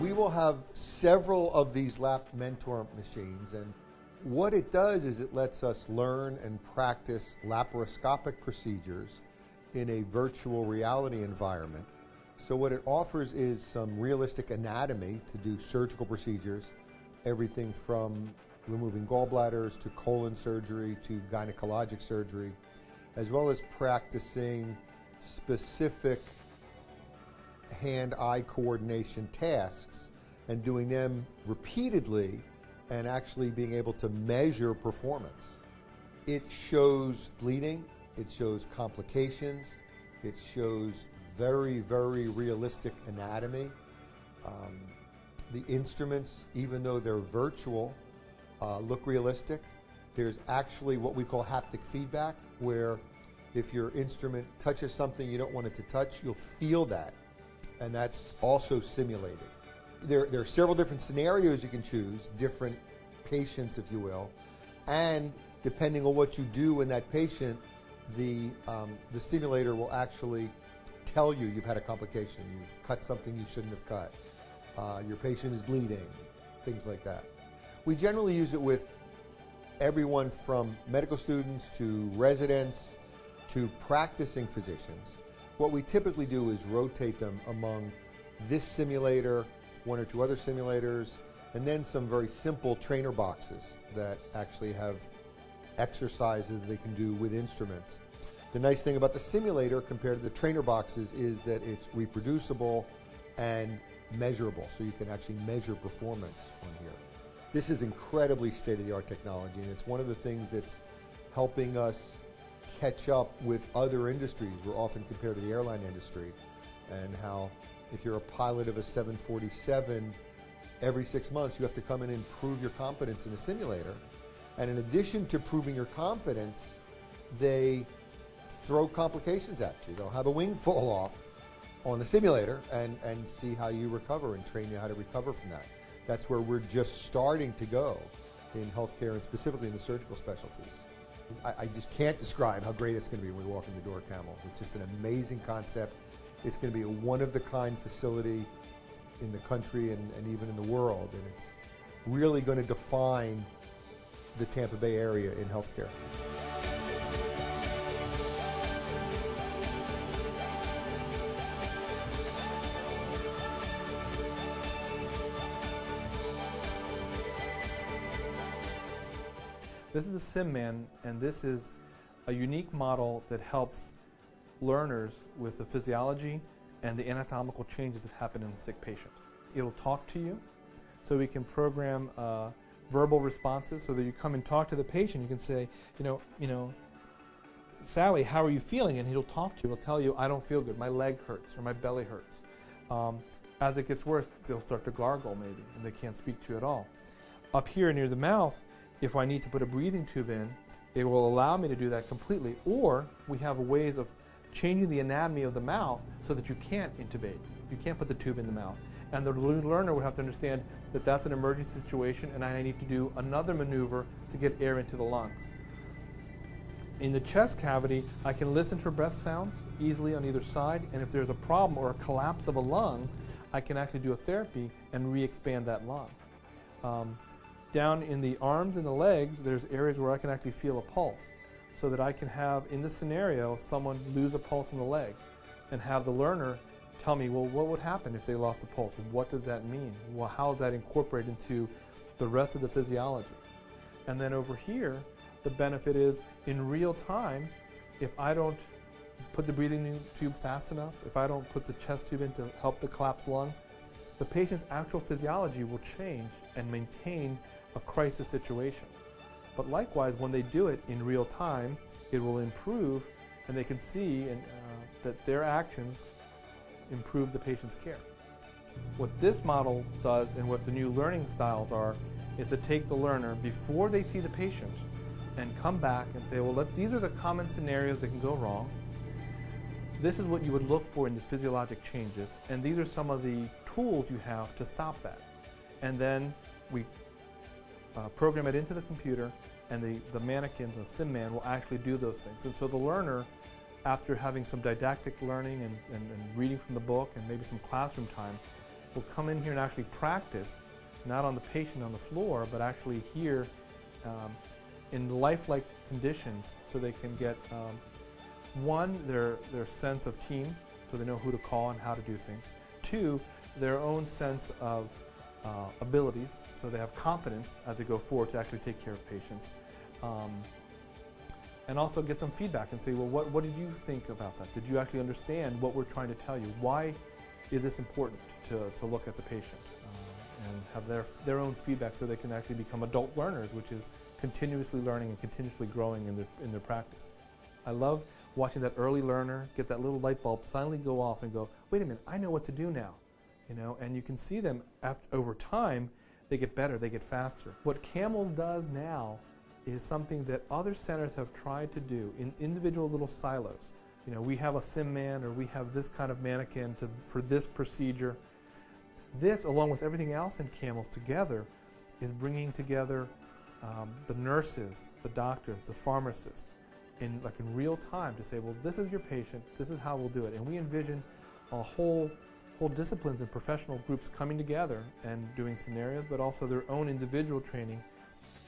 We will have several of these Lap Mentor machines, and what it does is it lets us learn and practice laparoscopic procedures in a virtual reality environment. So what it offers is some realistic anatomy to do surgical procedures, everything from removing gallbladders to colon surgery to gynecologic surgery, as well as practicing specific hand-eye coordination tasks and doing them repeatedly and actually being able to measure performance. It shows bleeding, it shows complications, it shows very, very realistic anatomy. The instruments, even though they're virtual, look realistic. There's actually what we call haptic feedback, where if your instrument touches something you don't want it to touch, you'll feel that, and that's also simulated. There are several different scenarios you can choose, different patients, if you will, and depending on what you do in that patient, the simulator will actually tell you you've had a complication, you've cut something you shouldn't have cut, your patient is bleeding, things like that. We generally use it with everyone from medical students to residents to practicing physicians. What we typically do is rotate them among this simulator, one or two other simulators, and then some very simple trainer boxes that actually have exercises that they can do with instruments. The nice thing about the simulator compared to the trainer boxes is that it's reproducible and measurable, so you can actually measure performance on here. This is incredibly state-of-the-art technology, and it's one of the things that's helping us catch up with other industries. We're often compared to the airline industry, and how if you're a pilot of a 747, every 6 months you have to come in and prove your competence in a simulator. And in addition to proving your confidence, they throw complications at you. They'll have a wing fall off on the simulator and see how you recover and train you how to recover from that. That's where we're just starting to go in healthcare, and specifically in the surgical specialties. I just can't describe how great it's going to be when we walk in the door at CAMLS. It's just an amazing concept. It's going to be a one-of-the-kind facility in the country and even in the world, and it's really going to define the Tampa Bay area in healthcare. This is the SimMan, and this is a unique model that helps learners with the physiology and the anatomical changes that happen in the sick patient. It'll talk to you, so we can program verbal responses, so that you come and talk to the patient. You can say, you know, Sally, how are you feeling? And he'll talk to you. He'll tell you, I don't feel good. My leg hurts or my belly hurts. As it gets worse, they'll start to gargle maybe, and they can't speak to you at all. Up here near the mouth, if I need to put a breathing tube in, it will allow me to do that completely. Or we have ways of changing the anatomy of the mouth so that you can't intubate. You can't put the tube in the mouth. And the learner would have to understand that that's an emergency situation and I need to do another maneuver to get air into the lungs. In the chest cavity, I can listen for breath sounds easily on either side, and if there's a problem or a collapse of a lung, I can actually do a therapy and re-expand that lung. Down in the arms and the legs, there's areas where I can actually feel a pulse, so that I can have, in this scenario, someone lose a pulse in the leg and have the learner tell me, well, what would happen if they lost a pulse? What does that mean? Well, how is that incorporated into the rest of the physiology? And then over here, the benefit is, in real time, if I don't put the breathing tube fast enough, if I don't put the chest tube in to help the collapsed lung, the patient's actual physiology will change and maintain a crisis situation. But likewise, when they do it in real time, it will improve, and they can see that their actions improve the patient's care. What this model does, and what the new learning styles are, is to take the learner before they see the patient and come back and say, well, these are the common scenarios that can go wrong. This is what you would look for in the physiologic changes, and these are some of the tools you have to stop that. And then we program it into the computer, and the mannequin, the SimMan, will actually do those things. And so the learner, after having some didactic learning and reading from the book and maybe some classroom time, will come in here and actually practice, not on the patient on the floor, but actually here in lifelike conditions, so they can get one, their sense of team, so they know who to call and how to do things. Two, their own sense of abilities, so they have confidence as they go forward to actually take care of patients. And also get some feedback and say, well, what did you think about that? Did you actually understand what we're trying to tell you? Why is this important to look at the patient? And have their own feedback so they can actually become adult learners, which is continuously learning and continuously growing in their practice. I love watching that early learner get that little light bulb suddenly go off and go, wait a minute, I know what to do now. And you can see them over time, they get better, they get faster. What CAMLS does now is something that other centers have tried to do in individual little silos. We have a sim man, or we have this kind of mannequin for this procedure. This, along with everything else in CAMLS together, is bringing together the nurses, the doctors, the pharmacists in real time to say, well, this is your patient, this is how we'll do it. And we envision a whole disciplines and professional groups coming together and doing scenarios, but also their own individual training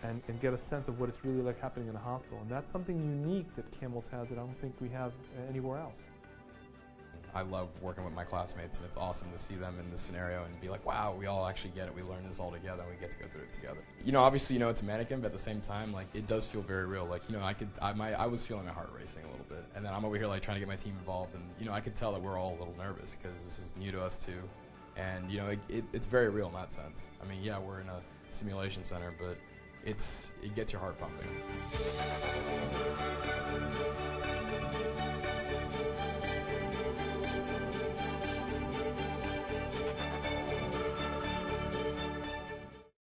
and get a sense of what it's really like happening in a hospital. And that's something unique that CAMLS has that I don't think we have anywhere else. I love working with my classmates, and it's awesome to see them in this scenario and be like, wow, we all actually get it. We learn this all together, and we get to go through it together. Obviously, it's a mannequin, but at the same time, it does feel very real. I was feeling my heart racing a little bit, and then I'm over here trying to get my team involved, and I could tell that we're all a little nervous because this is new to us too, and it's very real in that sense. I mean, yeah, we're in a simulation center, but it gets your heart pumping.